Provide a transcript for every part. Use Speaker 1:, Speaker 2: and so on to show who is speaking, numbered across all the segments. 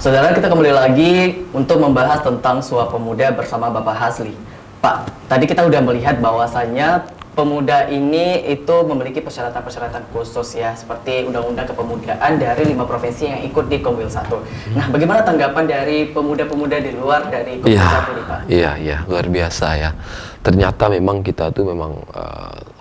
Speaker 1: Saudara, kita kembali lagi untuk membahas tentang Suap Pemuda bersama Bapak Hasli. Pak, tadi kita udah melihat bahwasannya pemuda ini itu memiliki persyaratan-persyaratan khusus ya, seperti Undang-Undang Kepemudaan dari 5 provinsi yang ikut di Komwil 1. Nah, bagaimana tanggapan dari pemuda-pemuda di luar dari Komwil 1 nih, Pak?
Speaker 2: Iya, luar biasa ya. Ternyata memang kita tuh memang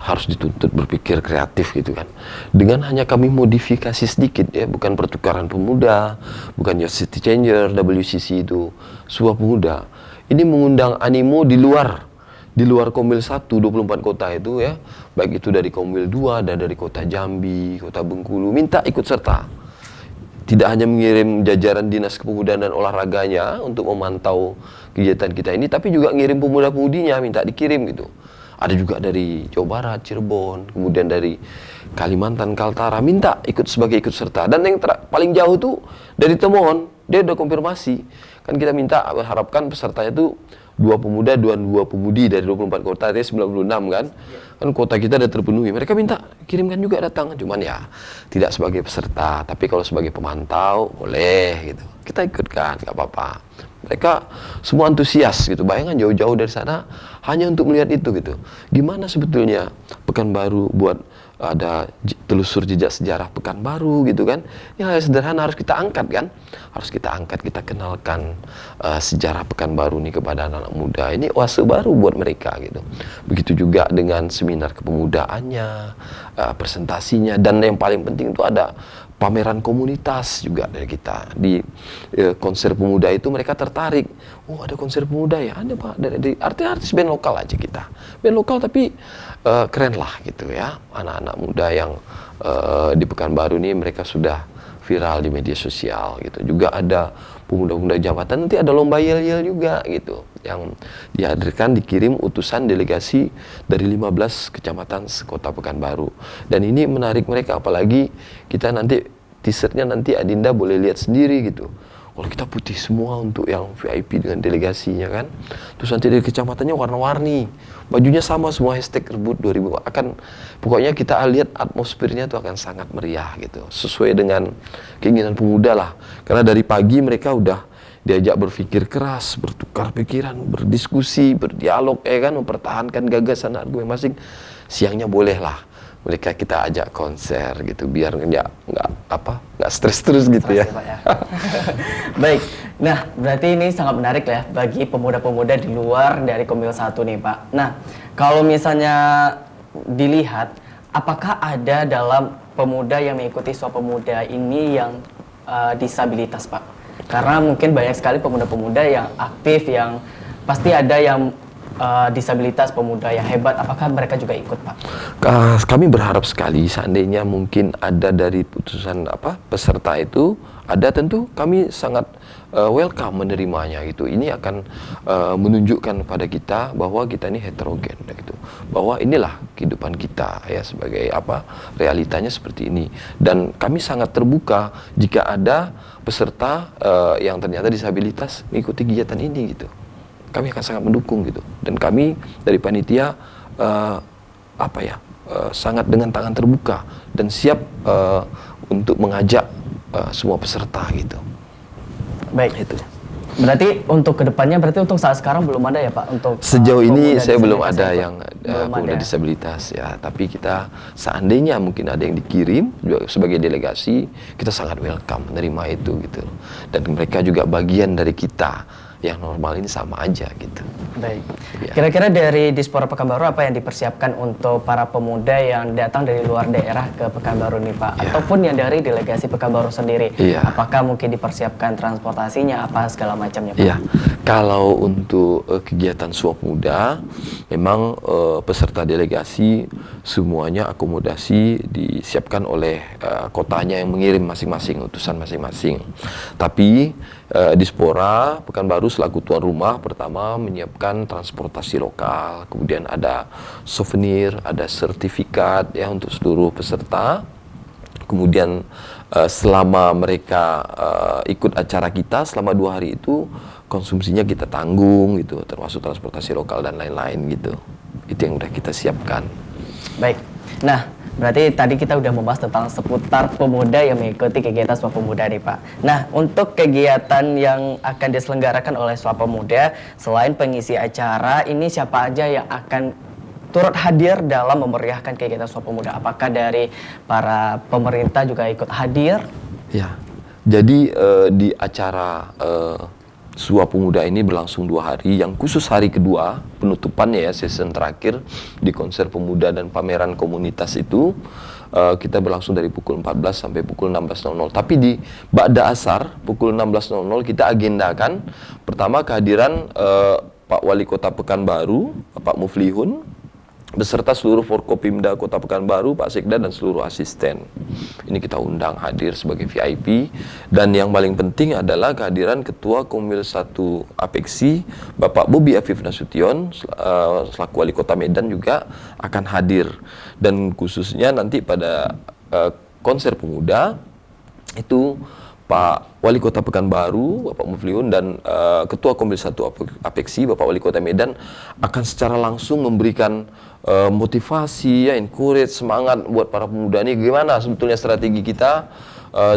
Speaker 2: harus dituntut berpikir kreatif gitu kan. Dengan hanya kami modifikasi sedikit ya, bukan pertukaran pemuda, bukan Youth City Changer, WCC itu, Suap Pemuda. Ini mengundang animo di luar Komwil 1, 24 kota itu ya, baik itu dari Komwil 2 dan dari kota Jambi, kota Bengkulu, minta ikut serta. Tidak hanya mengirim jajaran Dinas Kepemudaan dan Olahraganya untuk memantau kegiatan kita ini, tapi juga ngirim pemuda-pemudinya, minta dikirim gitu. Ada juga dari Jawa Barat, Cirebon, kemudian dari Kalimantan, Kaltara, minta ikut serta. Dan yang paling jauh tuh dari Temohon, dia udah konfirmasi. Kan kita minta, harapkan pesertanya tuh 2 pemuda, 2 pemudi dari 24 kota, artinya 96 kan. Kan kota kita udah terpenuhi. Mereka minta kirimkan juga datang. Cuman ya tidak sebagai peserta, tapi kalau sebagai pemantau boleh gitu. Kita ikutkan, nggak apa-apa. Mereka semua antusias gitu. Bayangkan jauh-jauh dari sana hanya untuk melihat itu gitu. Gimana sebetulnya Pekanbaru buat ada telusur jejak sejarah Pekanbaru gitu kan. Ya sederhana harus kita angkat kan. Harus kita angkat, kita kenalkan sejarah Pekanbaru ini kepada anak-anak muda. Ini oase baru buat mereka gitu. Begitu juga dengan seminar kepemudaan,nya, presentasinya, dan yang paling penting itu ada pameran komunitas juga dari kita. Di konser pemuda itu mereka tertarik. Oh, ada konser pemuda ya? Ada Pak. Dari artis band lokal aja kita. Band lokal tapi keren lah gitu ya. Anak-anak muda yang di Pekanbaru ini mereka sudah viral di media sosial gitu. Juga ada pemuda-pemuda jabatan, nanti ada lomba yel-yel juga gitu. Yang dihadirkan, dikirim utusan delegasi dari 15 kecamatan sekota Pekanbaru. Dan ini menarik mereka, apalagi kita nanti t-shirtnya nanti Adinda boleh lihat sendiri gitu. Kalau kita putih semua untuk yang VIP dengan delegasinya kan. Terus nanti dari kecamatannya warna-warni. Bajunya sama semua, hashtag Rebut 2000. Pokoknya kita lihat atmosfernya itu akan sangat meriah gitu. Sesuai dengan keinginan pemuda lah. Karena dari pagi mereka udah diajak berpikir keras, bertukar pikiran, berdiskusi, berdialog, kan, mempertahankan gagasan argumen masing. Siangnya boleh lah mereka kita ajak konser gitu, biar nggak stres terus gitu ya.
Speaker 1: Pak, ya. Baik, nah berarti ini sangat menarik ya bagi pemuda-pemuda di luar dari Komwil 1 nih Pak. Nah, kalau misalnya dilihat, apakah ada dalam pemuda yang mengikuti Suap Pemuda ini yang disabilitas Pak? Karena mungkin banyak sekali pemuda-pemuda yang aktif, yang pasti ada yang disabilitas, pemuda yang hebat. Apakah mereka juga ikut Pak?
Speaker 2: Kami berharap sekali seandainya mungkin ada dari putusan peserta itu ada, tentu kami sangat welcome menerimanya gitu. Ini akan menunjukkan kepada kita bahwa kita ini heterogen gitu. Bahwa inilah kehidupan kita ya, sebagai realitanya seperti ini. Dan kami sangat terbuka jika ada peserta yang ternyata disabilitas mengikuti kegiatan ini gitu. Kami akan sangat mendukung gitu. Dan kami dari panitia sangat dengan tangan terbuka dan siap untuk mengajak semua peserta gitu.
Speaker 1: Baik, itu. Berarti untuk kedepannya, untuk saat sekarang belum ada ya Pak? Untuk
Speaker 2: sejauh ini saya belum ada yang pemuda disabilitas ya. Tapi kita seandainya mungkin ada yang dikirim sebagai delegasi, kita sangat welcome menerima itu gitu. Dan mereka juga bagian dari kita. Yang normal ini sama aja gitu.
Speaker 1: Baik. Ya. Kira-kira dari Dispora Pekanbaru apa yang dipersiapkan untuk para pemuda yang datang dari luar daerah ke Pekanbaru nih Pak? Ya. Ataupun yang dari delegasi Pekanbaru sendiri? Ya. Apakah mungkin dipersiapkan transportasinya, apa segala macamnya Pak?
Speaker 2: Ya. Kalau untuk kegiatan Suap Muda, memang peserta delegasi semuanya akomodasi disiapkan oleh kotanya yang mengirim masing-masing, utusan masing-masing. Tapi Dispora Pekanbaru selaku tuan rumah pertama menyiapkan transportasi lokal, kemudian ada souvenir, ada sertifikat ya untuk seluruh peserta. Kemudian selama mereka ikut acara kita selama 2 hari itu, konsumsinya kita tanggung gitu, termasuk transportasi lokal dan lain-lain gitu. Itu yang udah kita siapkan.
Speaker 1: Baik. Nah, berarti tadi kita udah membahas tentang seputar pemuda yang mengikuti kegiatan Suap Pemuda nih Pak. Nah, untuk kegiatan yang akan diselenggarakan oleh Suap Pemuda, selain pengisi acara, ini siapa aja yang akan turut hadir dalam memeriahkan kegiatan Suap Pemuda? Apakah dari para pemerintah juga ikut hadir?
Speaker 2: Ya, jadi di acara Suap Pemuda ini berlangsung 2 hari, yang khusus hari kedua penutupannya ya, season terakhir di konser pemuda dan pameran komunitas itu kita berlangsung dari pukul 14 sampai pukul 16.00. Tapi di Ba'da Asar pukul 16.00 kita agendakan pertama kehadiran Pak Wali Kota Pekanbaru, Pak Muflihun, beserta seluruh Forkopimda Kota Pekanbaru, Pak Sekda dan seluruh asisten. Ini kita undang hadir sebagai VIP, dan yang paling penting adalah kehadiran Ketua Komil 1 Apexi, Bapak Bobi Afif Nasution, selaku Wali Kota Medan juga akan hadir. Dan khususnya nanti pada konser pemuda itu Pak Wali Kota Pekanbaru, Bapak Muflihun, dan Ketua Komil 1 Apexi, Bapak Wali Kota Medan akan secara langsung memberikan motivasi, ya, encourage, semangat buat para pemuda ini. Gimana sebetulnya strategi kita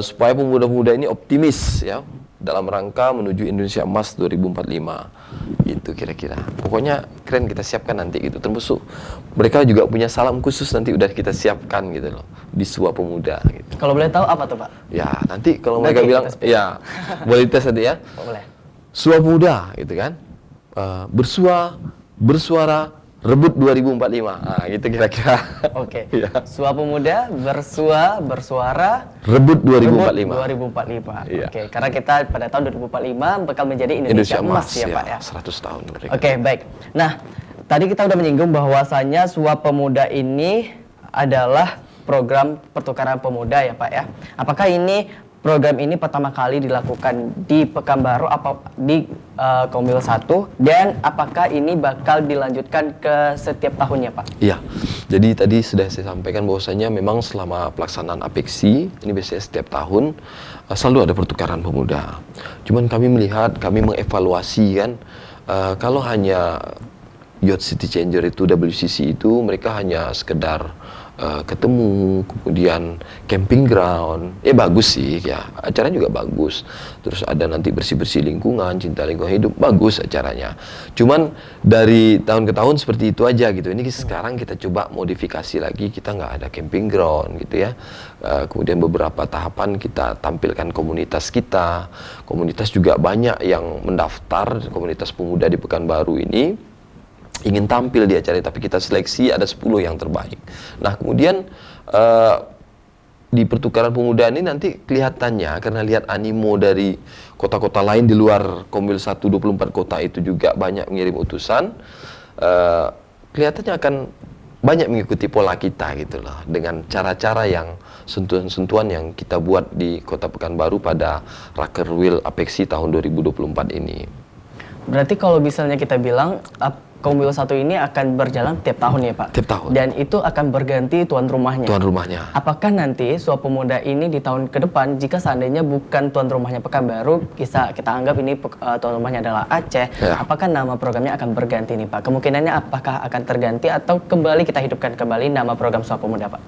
Speaker 2: supaya pemuda-pemuda ini optimis ya dalam rangka menuju Indonesia Emas 2045. Gitu kira-kira. Pokoknya keren, kita siapkan nanti gitu. Termasuk mereka juga punya salam khusus nanti udah kita siapkan gitu loh di Suap Pemuda gitu.
Speaker 1: Kalau boleh tahu apa tuh Pak?
Speaker 2: Ya, nanti kalau
Speaker 1: Nanti
Speaker 2: mereka bilang ya boleh tes nanti ya.
Speaker 1: Boleh.
Speaker 2: Suap Pemuda gitu kan. Bersuara rebut 2045. Nah, gitu kira-kira.
Speaker 1: Oke.
Speaker 2: Ya.
Speaker 1: Suap Pemuda bersuara
Speaker 2: Rebut 2045.
Speaker 1: 2045.
Speaker 2: Iya.
Speaker 1: Oke, karena kita pada tahun 2045 bakal menjadi Indonesia Emas ya Pak ya.
Speaker 2: 100 tahun mereka.
Speaker 1: Oke, baik. Nah, tadi kita udah menyinggung bahwasanya Suap Pemuda ini adalah program pertukaran pemuda ya Pak ya. Apakah program ini pertama kali dilakukan di Pekanbaru apa di Komil 1, dan apakah ini bakal dilanjutkan ke setiap tahunnya Pak?
Speaker 2: Iya, jadi tadi sudah saya sampaikan bahwasanya memang selama pelaksanaan Apexi, ini biasanya setiap tahun selalu ada pertukaran pemuda. Cuman kami mengevaluasi kan, kalau hanya Youth City Changer itu, WCC itu, mereka hanya sekedar ketemu, kemudian camping ground, ya bagus sih ya, acaranya juga bagus. Terus ada nanti bersih-bersih lingkungan, cinta lingkungan hidup, bagus acaranya. Cuman dari tahun ke tahun seperti itu aja gitu. Ini sekarang kita coba modifikasi lagi, kita nggak ada camping ground gitu ya. Kemudian beberapa tahapan kita tampilkan komunitas kita. Komunitas juga banyak yang mendaftar, komunitas pemuda di Pekanbaru ini ingin tampil di acara ini, tapi kita seleksi ada 10 yang terbaik. Nah, kemudian di pertukaran pemuda ini nanti kelihatannya, karena lihat animo dari kota-kota lain di luar Komil 1 24 kota itu juga banyak mengirim utusan, kelihatannya akan banyak mengikuti pola kita gitu loh, dengan cara-cara yang sentuhan-sentuhan yang kita buat di Kota Pekanbaru pada Rakerwil Apexi tahun 2024 ini.
Speaker 1: Berarti kalau misalnya kita bilang Komil 1 ini akan berjalan tiap tahun ya Pak?
Speaker 2: Tiap tahun.
Speaker 1: Dan itu akan berganti tuan rumahnya?
Speaker 2: Tuan rumahnya.
Speaker 1: Apakah nanti Suap Pemuda ini di tahun ke depan, jika seandainya bukan tuan rumahnya Pekanbaru, kita anggap ini tuan rumahnya adalah Aceh,
Speaker 2: Ya.
Speaker 1: apakah nama programnya akan berganti nih Pak? Kemungkinannya apakah akan terganti atau kembali kita hidupkan kembali nama program Suap Pemuda Pak?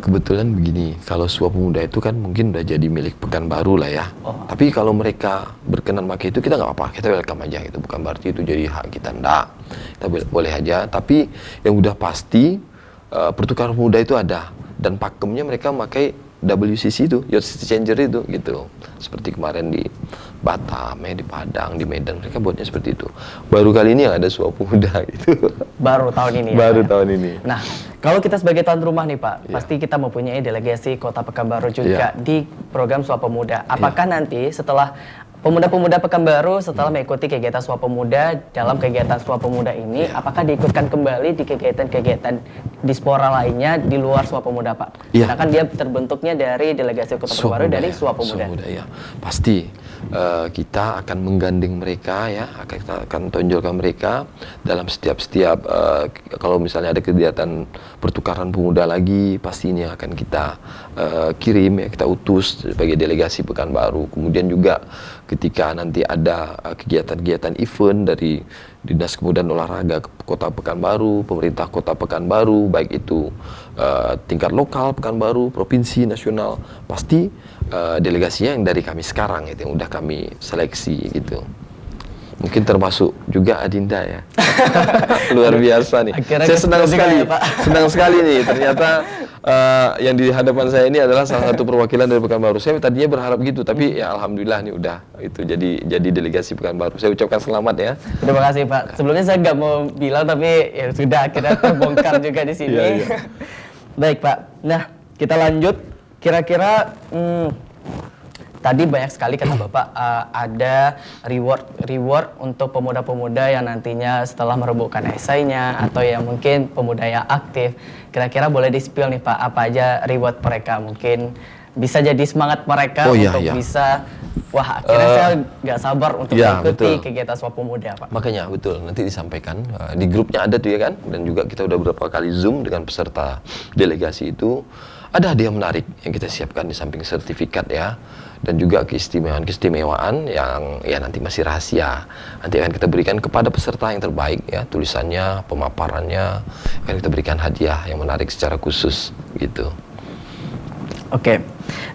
Speaker 2: Kebetulan begini, kalau Suap Pemuda itu kan mungkin udah jadi milik Pekanbaru lah ya. Tapi kalau mereka berkenan pakai itu, kita nggak apa-apa, kita welcome aja gitu. Bukan berarti itu jadi hak kita, enggak. Kita boleh aja, tapi yang udah pasti pertukaran pemuda itu ada, dan pakemnya mereka pakai WCC itu, Youth City Changer itu gitu. Seperti kemarin di Batam, di Padang, di Medan, mereka buatnya seperti itu. Baru kali ini yang ada Suap Pemuda gitu.
Speaker 1: Baru tahun ini
Speaker 2: Baru
Speaker 1: ya,
Speaker 2: tahun ini.
Speaker 1: Nah, kalau kita sebagai tuan rumah nih Pak,
Speaker 2: Ya.
Speaker 1: pasti kita mempunyai delegasi Kota Pekanbaru juga di program Suap Pemuda. Apakah nanti setelah pemuda-pemuda Pekanbaru setelah mengikuti kegiatan Suap Pemuda, dalam kegiatan Suap Pemuda ini, apakah diikutkan kembali di kegiatan-kegiatan dispora lainnya di luar Suap Pemuda Pak?
Speaker 2: Iya.
Speaker 1: Karena kan dia terbentuknya dari delegasi Kota Pekanbaru dari
Speaker 2: ya,
Speaker 1: Suap Pemuda.
Speaker 2: Ya. Pasti. kita akan menggandeng mereka ya, kita akan tonjolkan mereka dalam setiap kalau misalnya ada kegiatan pertukaran pemuda lagi, pasti ini akan kita kirim ya, kita utus sebagai delegasi Pekanbaru. Kemudian juga ketika nanti ada kegiatan-kegiatan event dari Dinas Kepemudaan Olahraga Kota Pekanbaru, pemerintah Kota Pekanbaru, baik itu tingkat lokal Pekanbaru, provinsi, nasional, pasti delegasinya yang dari kami sekarang itu yang udah kami seleksi gitu. Mungkin termasuk juga Adinda ya. Luar biasa nih.
Speaker 1: Akhirnya
Speaker 2: Saya senang sekali,
Speaker 1: ya, Pak.
Speaker 2: senang sekali nih. Ternyata yang di hadapan saya ini adalah salah satu perwakilan dari Pekanbaru. Saya tadinya berharap gitu, tapi ya alhamdulillah nih udah itu jadi delegasi Pekanbaru. Saya ucapkan selamat ya.
Speaker 1: Terima kasih Pak. Sebelumnya saya nggak mau bilang tapi ya sudah akhirnya terbongkar juga di sini.
Speaker 2: Iya, iya.
Speaker 1: Baik Pak. Nah kita lanjut. Kira-kira tadi banyak sekali kata Bapak ada reward untuk pemuda-pemuda yang nantinya setelah merebutkan esainya atau yang mungkin pemuda yang aktif. Kira-kira boleh di-spill nih Pak, apa aja reward mereka? Mungkin bisa jadi semangat mereka untuk bisa, wah akhirnya saya nggak sabar untuk mengikuti kegiatan Suap Pemuda Pak.
Speaker 2: Makanya betul, nanti disampaikan di grupnya ada tuh ya kan, dan juga kita udah beberapa kali Zoom dengan peserta delegasi itu. Ada hadiah menarik yang kita siapkan di samping sertifikat ya, dan juga keistimewaan yang ya nanti masih rahasia. Nanti akan kita berikan kepada peserta yang terbaik ya, tulisannya, pemaparannya, akan kita berikan hadiah yang menarik secara khusus gitu.
Speaker 1: Oke,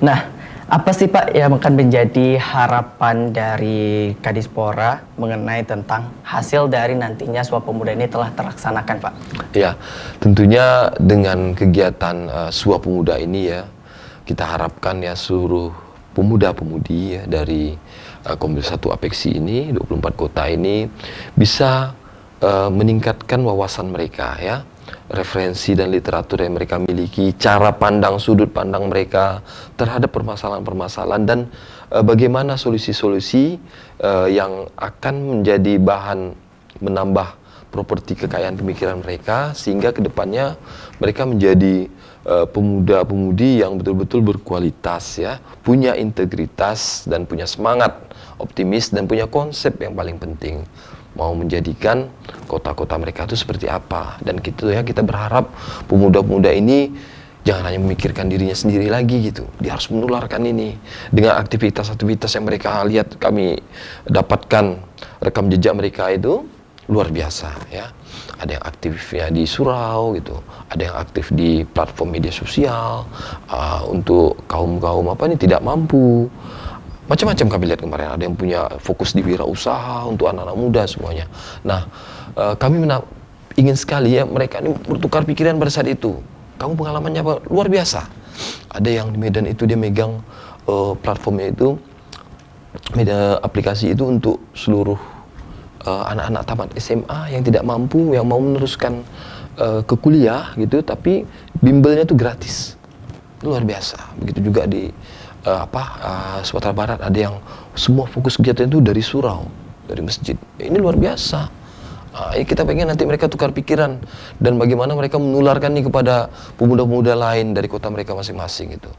Speaker 1: nah apa sih Pak yang akan menjadi harapan dari Kadispora mengenai tentang hasil dari nantinya Suap Pemuda ini telah terlaksanakan Pak?
Speaker 2: Ya, tentunya dengan kegiatan Suap Pemuda ini ya, kita harapkan ya seluruh pemuda-pemudi ya, dari Komil 1 Apeksi ini, 24 kota ini bisa meningkatkan wawasan mereka ya, referensi dan literatur yang mereka miliki, cara pandang, sudut pandang mereka terhadap permasalahan-permasalahan, dan bagaimana solusi-solusi yang akan menjadi bahan menambah properti kekayaan pemikiran mereka, sehingga kedepannya mereka menjadi pemuda-pemudi yang betul-betul berkualitas ya, punya integritas dan punya semangat optimis dan punya konsep yang paling penting, mau menjadikan kota-kota mereka itu seperti apa. Dan gitu ya, kita berharap pemuda-pemuda ini jangan hanya memikirkan dirinya sendiri lagi gitu, dia harus menularkan ini dengan aktivitas-aktivitas yang mereka lihat. Kami dapatkan rekam jejak mereka itu luar biasa ya. Ada yang aktifnya di surau gitu, ada yang aktif di platform media sosial untuk kaum-kaum tidak mampu. Macam-macam kami lihat kemarin, ada yang punya fokus di wirausaha untuk anak-anak muda semuanya. Nah, kami ingin sekali ya mereka ini bertukar pikiran pada saat itu. Kamu pengalamannya apa? Luar biasa. Ada yang di Medan itu dia megang platformnya itu, media aplikasi itu untuk seluruh anak-anak tamat SMA yang tidak mampu, yang mau meneruskan ke kuliah gitu, tapi bimbelnya itu gratis. Luar biasa. Begitu juga di Sumatera Barat ada yang semua fokus kegiatan itu dari surau, dari masjid. Ini luar biasa. Kita pengen nanti mereka tukar pikiran dan bagaimana mereka menularkan ini kepada pemuda-pemuda lain dari kota mereka masing-masing gitu.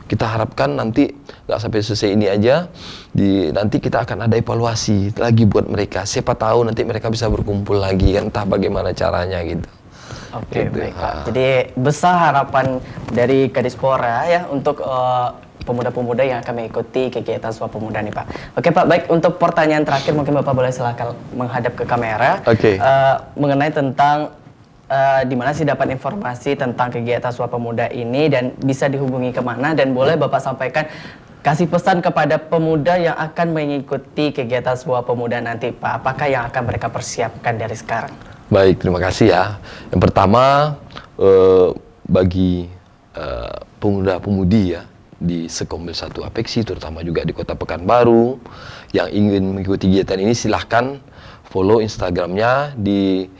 Speaker 2: Kita harapkan nanti nggak sampai selesai ini aja, nanti kita akan ada evaluasi lagi buat mereka. Siapa tahu nanti mereka bisa berkumpul lagi kan, entah bagaimana caranya gitu.
Speaker 1: Oke, baik Pak. Jadi besar harapan dari Kadispora ya untuk pemuda-pemuda yang akan mengikuti kegiatan Suap Pemuda nih Pak. Oke Pak, baik, untuk pertanyaan terakhir mungkin Bapak boleh silakan menghadap ke kamera.
Speaker 2: Oke.
Speaker 1: Mengenai tentang di mana sih dapat informasi tentang kegiatan Suap Pemuda ini dan bisa dihubungi kemana, dan boleh Bapak sampaikan kasih pesan kepada pemuda yang akan mengikuti kegiatan Suap Pemuda nanti Pak. Apakah yang akan mereka persiapkan dari sekarang?
Speaker 2: Baik, terima kasih ya. Yang pertama bagi pemuda-pemudi ya di Sekomil 1 Apeksi, terutama juga di Kota Pekanbaru yang ingin mengikuti kegiatan ini, silahkan follow Instagramnya di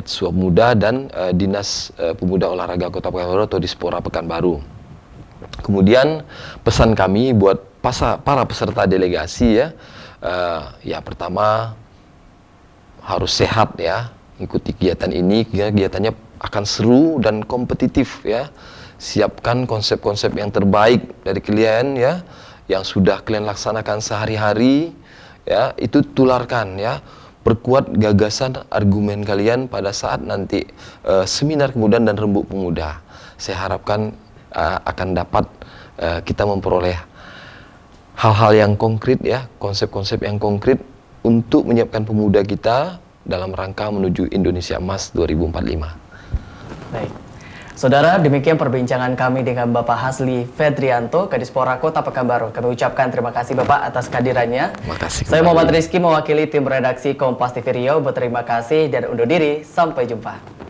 Speaker 2: @suapmuda dan Dinas Pemuda Olahraga Kota Pekanbaru atau Dispora Pekanbaru. Kemudian pesan kami buat para peserta delegasi ya, ya pertama harus sehat ya, ikuti kegiatan ini, kegiatannya akan seru dan kompetitif ya. Siapkan konsep-konsep yang terbaik dari kalian ya, yang sudah kalian laksanakan sehari-hari, ya, itu tularkan, ya. Perkuat gagasan argumen kalian pada saat nanti seminar kemudian dan rembuk pemuda. Saya harapkan akan dapat kita memperoleh hal-hal yang konkret, ya, konsep-konsep yang konkret untuk menyiapkan pemuda kita dalam rangka menuju Indonesia Emas 2045.
Speaker 1: Baik. Saudara, demikian perbincangan kami dengan Bapak Hasli Fedrianto, Kadispora Kota Pekanbaru. Kami ucapkan terima kasih Bapak atas kehadirannya.
Speaker 2: Terima kasih.
Speaker 1: Saya Muhammad Rizky mewakili tim redaksi Kompas TV Riau. Berterima kasih dan undur diri. Sampai jumpa.